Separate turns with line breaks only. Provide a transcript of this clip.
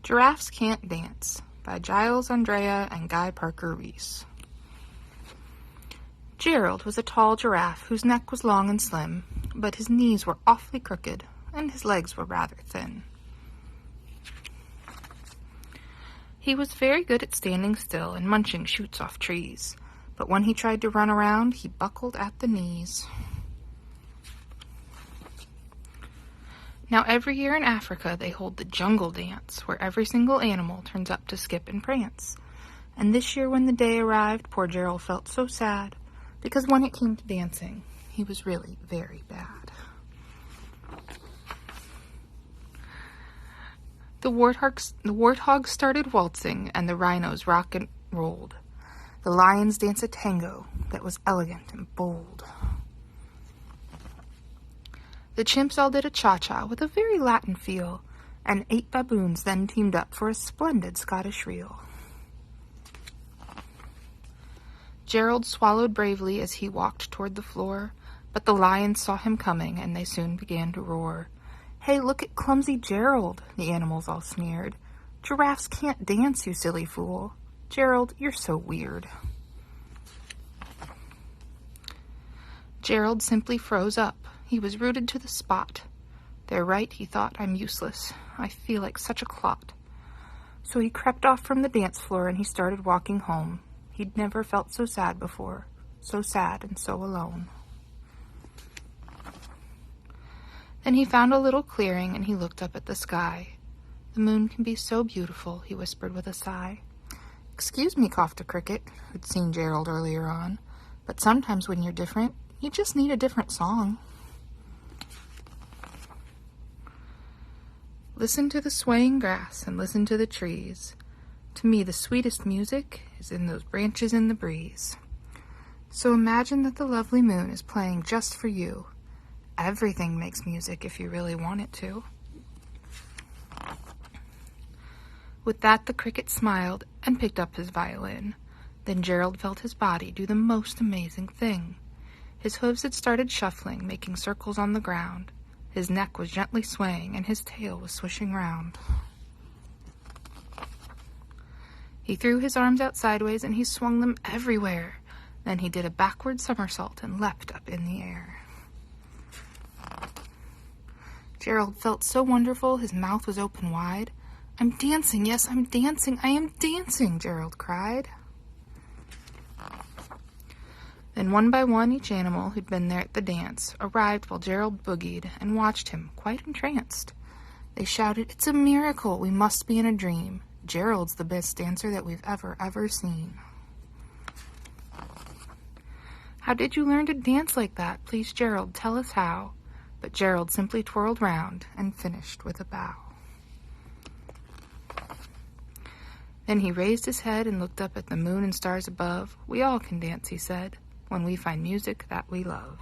Giraffes Can't Dance by Giles, Andreae, and Guy Parker-Rees. Gerald was a tall giraffe whose neck was long and slim, but his knees were awfully crooked, and his legs were rather thin. He was very good at standing still and munching shoots off trees, but when he tried to run around, he buckled at the knees. Now every year in Africa they hold the jungle dance, where every single animal turns up to skip and prance. And this year when the day arrived, poor Gerald felt so sad, because when it came to dancing, he was really very bad. The warthogs started waltzing, and the rhinos rock and rolled. The lions danced a tango that was elegant and bold. The chimps all did a cha-cha with a very Latin feel, and 8 baboons then teamed up for a splendid Scottish reel. Gerald swallowed bravely as he walked toward the floor, but the lions saw him coming, and they soon began to roar. "Hey, look at clumsy Gerald," the animals all sneered. "Giraffes can't dance, you silly fool. Gerald, you're so weird." Gerald simply froze up. He was rooted to the spot. "They're right," he thought. "I'm useless. I feel like such a clot." So he crept off from the dance floor and he started walking home. He'd never felt so sad before. So sad and so alone. Then he found a little clearing and he looked up at the sky. "The moon can be so beautiful," he whispered with a sigh. "Excuse me," coughed a cricket, who'd seen Gerald earlier on, "but sometimes when you're different, you just need a different song." Listen to the swaying grass and listen to the trees. To me, the sweetest music is in those branches in the breeze. So imagine that the lovely moon is playing just for you. Everything makes music if you really want it to. With that, the cricket smiled and picked up his violin. Then Gerald felt his body do the most amazing thing. His hooves had started shuffling, making circles on the ground. His neck was gently swaying, and his tail was swishing round. He threw his arms out sideways, and he swung them everywhere. Then he did a backward somersault and leapt up in the air. Gerald felt so wonderful, his mouth was open wide. "I'm dancing, yes, I'm dancing, I am dancing," Gerald cried. Then one by one each animal who'd been there at the dance arrived while Gerald boogied and watched him, quite entranced. They shouted, "It's a miracle, we must be in a dream. Gerald's the best dancer that we've ever seen." "How did you learn to dance like that? Please, Gerald, tell us how." But Gerald simply twirled round and finished with a bow. Then he raised his head and looked up at the moon and stars above. "We all can dance," he said, "when we find music that we love."